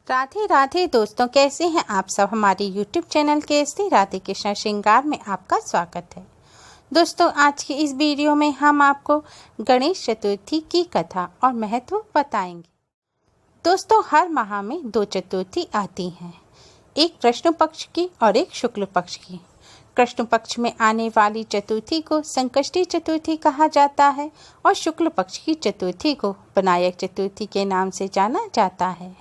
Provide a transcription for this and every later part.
राधे राधे दोस्तों, कैसे हैं आप सब। हमारे YouTube चैनल के श्री राधे कृष्ण श्रृंगार में आपका स्वागत है। दोस्तों, आज की इस वीडियो में हम आपको गणेश चतुर्थी की कथा और महत्व बताएंगे। दोस्तों, हर माह में दो चतुर्थी आती हैं, एक कृष्ण पक्ष की और एक शुक्ल पक्ष की। कृष्ण पक्ष में आने वाली चतुर्थी को संकष्टी चतुर्थी कहा जाता है और शुक्ल पक्ष की चतुर्थी को विनायक चतुर्थी के नाम से जाना जाता है।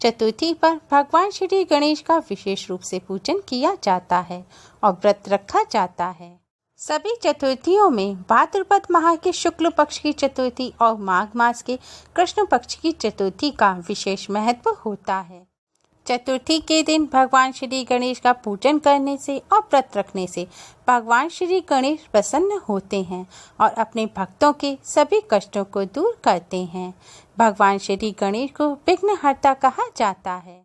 चतुर्थी पर भगवान श्री गणेश का विशेष रूप से पूजन किया जाता है और व्रत रखा जाता है। सभी चतुर्थियों में भाद्रपद माह के शुक्ल पक्ष की चतुर्थी और माघ मास के कृष्ण पक्ष की चतुर्थी का विशेष महत्व होता है। चतुर्थी के दिन भगवान श्री गणेश का पूजन करने से और व्रत रखने से भगवान श्री गणेश प्रसन्न होते हैं और अपने भक्तों के सभी कष्टों को दूर करते हैं। भगवान श्री गणेश को विघ्नहर्ता कहा जाता है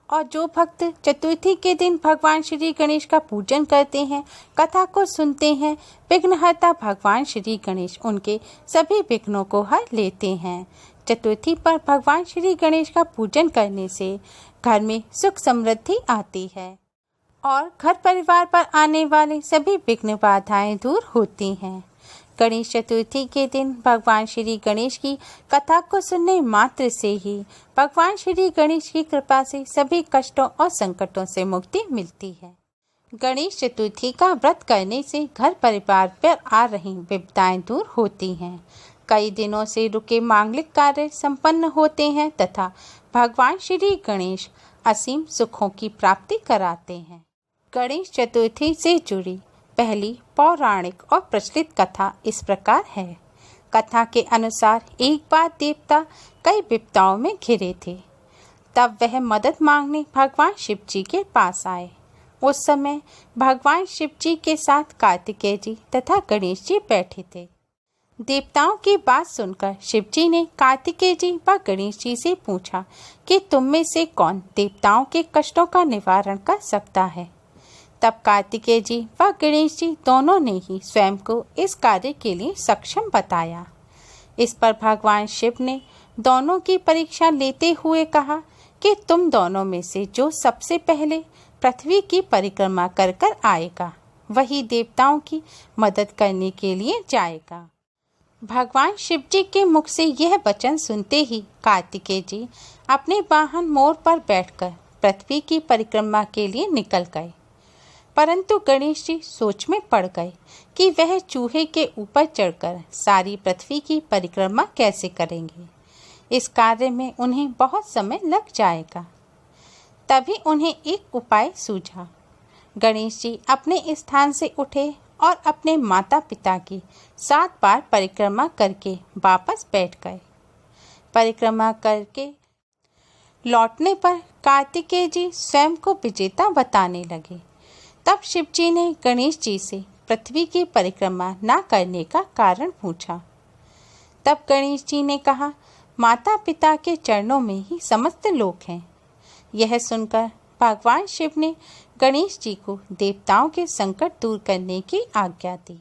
और जो भक्त चतुर्थी के दिन भगवान श्री गणेश का पूजन करते हैं, कथा को सुनते हैं, विघ्नहर्ता भगवान श्री गणेश उनके सभी विघ्नों को हर लेते हैं। चतुर्थी पर भगवान श्री गणेश का पूजन करने से घर में सुख समृद्धि आती है और घर परिवार पर आने वाले सभी विघ्न बाधाएं दूर होती हैं। गणेश चतुर्थी के दिन भगवान श्री गणेश की कथा को सुनने मात्र से ही भगवान श्री गणेश की कृपा से सभी कष्टों और संकटों से मुक्ति मिलती है। गणेश चतुर्थी का व्रत करने से घर परिवार पर आ रही विपदाएं दूर होती हैं। कई दिनों से रुके मांगलिक कार्य संपन्न होते हैं तथा भगवान श्री गणेश असीम सुखों की प्राप्ति कराते हैं। गणेश चतुर्थी से जुड़ी पहली पौराणिक और प्रचलित कथा इस प्रकार है। कथा के अनुसार एक बार देवता कई विपदाओं में घिरे थे। तब वह मदद मांगने भगवान शिव जी के पास आए। उस समय भगवान शिव जी के साथ कार्तिकेय जी तथा गणेश जी बैठे थे। देवताओं की बात सुनकर शिव जी ने कार्तिकेय जी व गणेश जी से पूछा कि तुम में से कौन देवताओं के कष्टों का निवारण कर सकता है। तब कार्तिकेय जी व गणेश जी दोनों ने ही स्वयं को इस कार्य के लिए सक्षम बताया। इस पर भगवान शिव ने दोनों की परीक्षा लेते हुए कहा कि तुम दोनों में से जो सबसे पहले पृथ्वी की परिक्रमा कर कर आएगा वही देवताओं की मदद करने के लिए जाएगा। भगवान शिव जी के मुख से यह वचन सुनते ही कार्तिकेय जी अपने वाहन मोर पर बैठकर पृथ्वी की परिक्रमा के लिए निकल गए। परंतु गणेश जी सोच में पड़ गए कि वह चूहे के ऊपर चढ़कर सारी पृथ्वी की परिक्रमा कैसे करेंगे। इस कार्य में उन्हें बहुत समय लग जाएगा। तभी उन्हें एक उपाय सूझा। गणेश जी अपने स्थान से उठे और अपने माता पिता की 7 बार परिक्रमा करके वापस बैठ गए। परिक्रमा करके लौटने पर कार्तिकेय जी स्वयं को विजेता बताने लगे। तब शिव जी ने गणेश जी से पृथ्वी की परिक्रमा न करने का कारण पूछा। तब गणेश जी ने कहा, माता पिता के चरणों में ही समस्त लोक हैं। यह सुनकर भगवान शिव ने गणेश जी को देवताओं के संकट दूर करने की आज्ञा दी।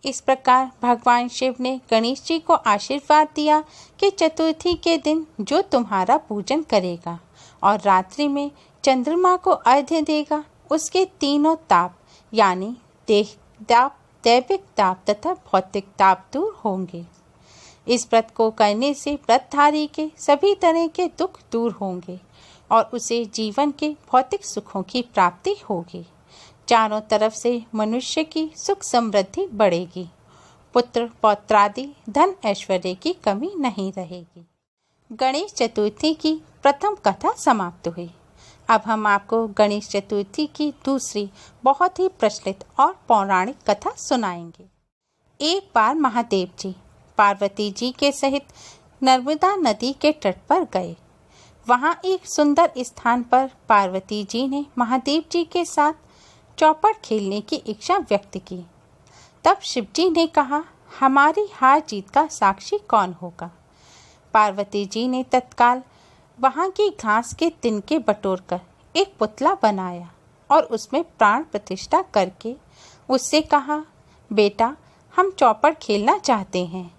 इस प्रकार भगवान शिव ने गणेश जी को आशीर्वाद दिया कि चतुर्थी के दिन जो तुम्हारा पूजन करेगा और रात्रि में चंद्रमा को अर्घ्य देगा, उसके तीनों ताप यानी देह ताप, दैविक ताप तथा भौतिक ताप दूर होंगे। इस व्रत को करने से व्रतधारी के सभी तरह के दुख दूर होंगे और उसे जीवन के भौतिक सुखों की प्राप्ति होगी। चारों तरफ से मनुष्य की सुख समृद्धि बढ़ेगी। पुत्र पौत्रादि धन ऐश्वर्य की कमी नहीं रहेगी। गणेश चतुर्थी की प्रथम कथा समाप्त हुई। अब हम आपको गणेश चतुर्थी की दूसरी बहुत ही प्रचलित और पौराणिक कथा सुनाएंगे। एक बार महादेव जी पार्वती जी के सहित नर्मदा नदी के तट पर गए। वहां एक सुंदर स्थान पर पार्वती जी ने महादेव जी के साथ चौपट खेलने की इच्छा व्यक्त की। तब शिव जी ने कहा, हमारी हार जीत का साक्षी कौन होगा। पार्वती जी ने तत्काल वहां की घास के तिनके बटोरकर एक पुतला बनाया और उसमें प्राण प्रतिष्ठा करके उससे कहा, बेटा हम चौपट खेलना चाहते हैं,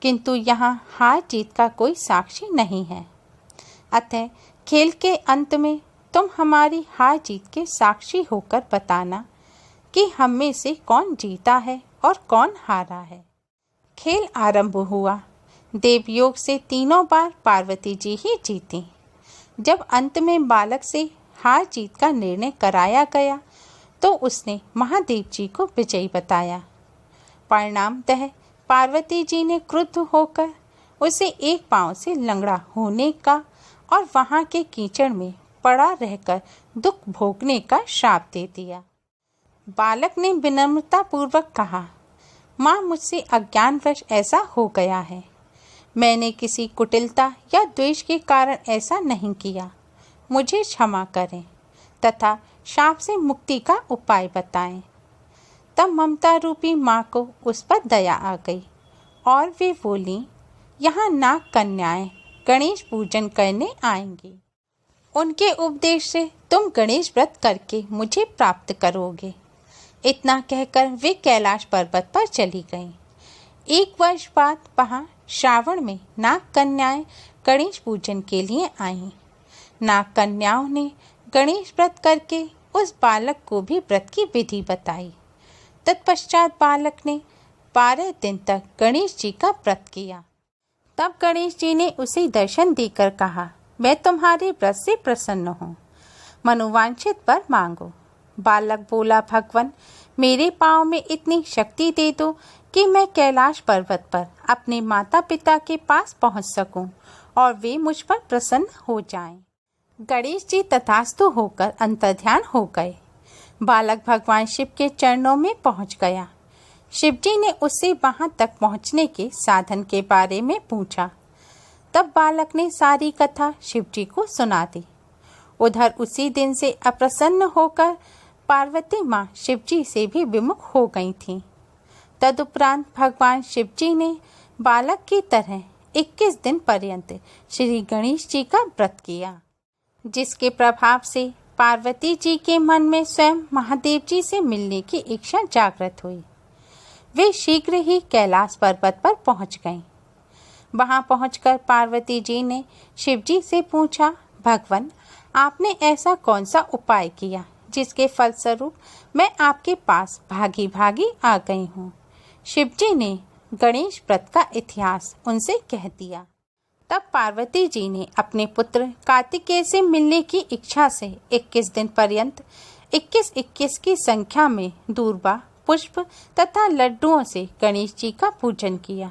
किंतु यहाँ हार जीत का कोई साक्षी नहीं है। अतः खेल के अंत में तुम हमारी हार जीत के साक्षी होकर बताना कि हम में से कौन जीता है और कौन हारा है। खेल आरंभ हुआ। देवयोग से तीनों बार पार्वती जी ही जीती। जब अंत में बालक से हार जीत का निर्णय कराया गया तो उसने महादेव जी को विजयी बताया। परिणामतः पार्वती जी ने क्रुद्ध होकर उसे एक पांव से लंगड़ा होने का और वहां के कीचड़ में पड़ा रहकर दुख भोगने का श्राप दे दिया। बालक ने विनम्रता पूर्वक कहा, माँ मुझसे अज्ञानवश ऐसा हो गया है। मैंने किसी कुटिलता या द्वेष के कारण ऐसा नहीं किया। मुझे क्षमा करें तथा शाप से मुक्ति का उपाय बताएं। तब ममता रूपी माँ को उस पर दया आ गई और वे बोली, यहाँ नाग कन्याएं गणेश पूजन करने आएंगी। उनके उपदेश से तुम गणेश व्रत करके मुझे प्राप्त करोगे। इतना कहकर वे कैलाश पर्वत पर चली गईं। 1 वर्ष बाद वहाँ श्रावण में नाग कन्याएं गणेश पूजन के लिए आईं। नाग कन्याओं ने गणेश व्रत करके उस बालक को भी व्रत की विधि बताई। तत्पश्चात बालक ने 12 दिन तक गणेश जी का व्रत किया। तब गणेश जी ने उसे दर्शन देकर कहा, मैं तुम्हारे व्रत से प्रसन्न हूँ, मनोवांछित वर मांगो। बालक बोला, भगवान मेरे पाँव में इतनी शक्ति दे दो कि मैं कैलाश पर्वत पर अपने माता पिता के पास पहुँच सकूं और वे मुझ पर प्रसन्न हो जाएं। गणेश जी तथास्तु होकर अंतर्ध्यान हो गए। बालक भगवान शिव के चरणों में पहुंच गया। शिव जी ने उससे वहां तक पहुंचने के साधन के बारे में पूछा। तब बालक ने सारी कथा शिव जी को सुना दी। उधर उसी दिन से अप्रसन्न होकर पार्वती माँ शिव जी से भी विमुख हो गई थीं। तदुपरांत भगवान शिव जी ने बालक की तरह 21 दिन पर्यंत श्री गणेश जी का व्रत किया, जिसके प्रभाव से पार्वती जी के मन में स्वयं महादेव जी से मिलने की इच्छा जागृत हुई। वे शीघ्र ही कैलाश पर्वत पर पहुंच गईं। वहां पहुंचकर पार्वती जी ने शिव जी से पूछा, भगवान आपने ऐसा कौन सा उपाय किया जिसके फलस्वरूप मैं आपके पास भागी भागी आ गई हूँ। शिव जी ने गणेश व्रत का इतिहास उनसे कह दिया। तब पार्वती जी ने अपने पुत्र कार्तिकेय से मिलने की इच्छा से 21 दिन पर्यंत 21-21 की संख्या में दूर्वा, पुष्प तथा लड्डुओं से गणेश जी का पूजन किया।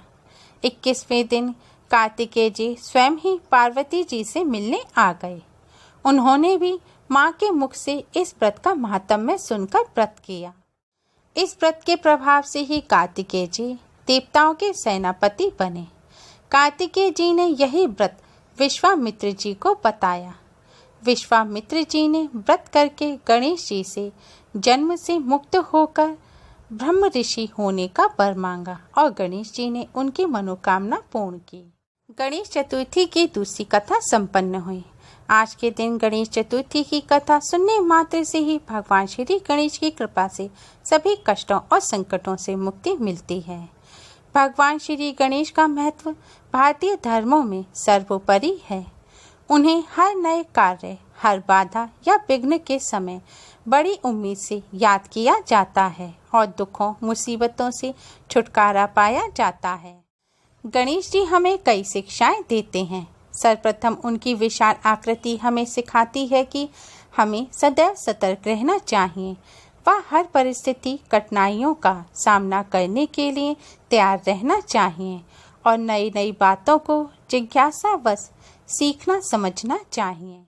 21वें दिन कार्तिकेय जी स्वयं ही पार्वती जी से मिलने आ गए। उन्होंने भी माँ के मुख से इस व्रत का महात्म्य सुनकर व्रत किया। इस व्रत के प्रभाव से ही कार्तिकेय जी देवताओं के सेनापति बने। कार्तिकेय जी ने यही व्रत विश्वामित्र जी को बताया। विश्वामित्र जी ने व्रत करके गणेश जी से जन्म से मुक्त होकर ब्रह्म ऋषि होने का वर मांगा और गणेश जी ने उनकी मनोकामना पूर्ण की। गणेश चतुर्थी की दूसरी कथा संपन्न हुई। आज के दिन गणेश चतुर्थी की कथा सुनने मात्र से ही भगवान श्री गणेश की कृपा से सभी कष्टों और संकटों से मुक्ति मिलती है। भगवान श्री गणेश का महत्व भारतीय धर्मों में सर्वोपरि है। उन्हें हर नए कार्य, हर बाधा या विघ्न के समय बड़ी उम्मीद से याद किया जाता है और दुखों मुसीबतों से छुटकारा पाया जाता है। गणेश जी हमें कई शिक्षाएं देते हैं। सर्वप्रथम उनकी विशाल आकृति हमें सिखाती है कि हमें सदैव सतर्क रहना चाहिए। वह हर परिस्थिति, कठिनाइयों का सामना करने के लिए तैयार रहना चाहिए और नई नई बातों को जिज्ञासावश सीखना समझना चाहिए।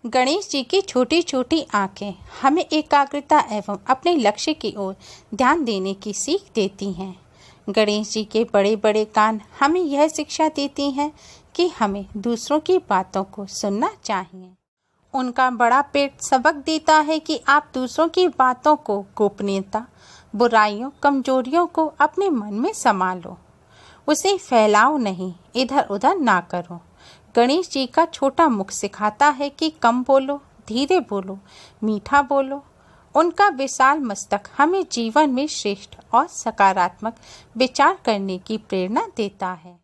गणेश जी की छोटी छोटी आंखें हमें एकाग्रता एवं अपने लक्ष्य की ओर ध्यान देने की सीख देती हैं। गणेश जी के बड़े बड़े कान हमें यह शिक्षा देती हैं कि हमें दूसरों की बातों को सुनना चाहिए। उनका बड़ा पेट सबक देता है कि आप दूसरों की बातों को गोपनीयता, बुराइयों, कमजोरियों को अपने मन में संभालो, उसे फैलाओ नहीं, इधर उधर ना करो। गणेश जी का छोटा मुख सिखाता है कि कम बोलो, धीरे बोलो, मीठा बोलो। उनका विशाल मस्तक हमें जीवन में श्रेष्ठ और सकारात्मक विचार करने की प्रेरणा देता है।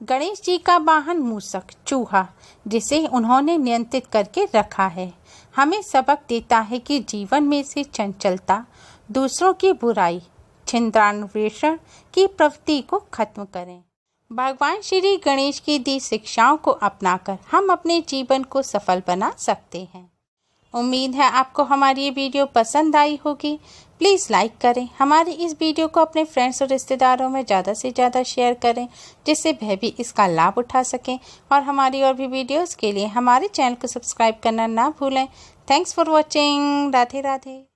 गणेश जी का वाहन मूषक चूहा, जिसे उन्होंने नियंत्रित करके रखा है, हमें सबक देता है कि जीवन में से चंचलता, दूसरों की बुराई, छिंद्रान्वेषण की प्रवृत्ति को खत्म करें। भगवान श्री गणेश की दी शिक्षाओं को अपनाकर हम अपने जीवन को सफल बना सकते हैं। उम्मीद है आपको हमारी ये वीडियो पसंद आई होगी। प्लीज़ लाइक करें, हमारी इस वीडियो को अपने फ्रेंड्स और रिश्तेदारों में ज़्यादा से ज़्यादा शेयर करें, जिससे वह भी इसका लाभ उठा सकें। और हमारी और भी वीडियोस के लिए हमारे चैनल को सब्सक्राइब करना ना भूलें। Thanks for watching. Radhe Radhe.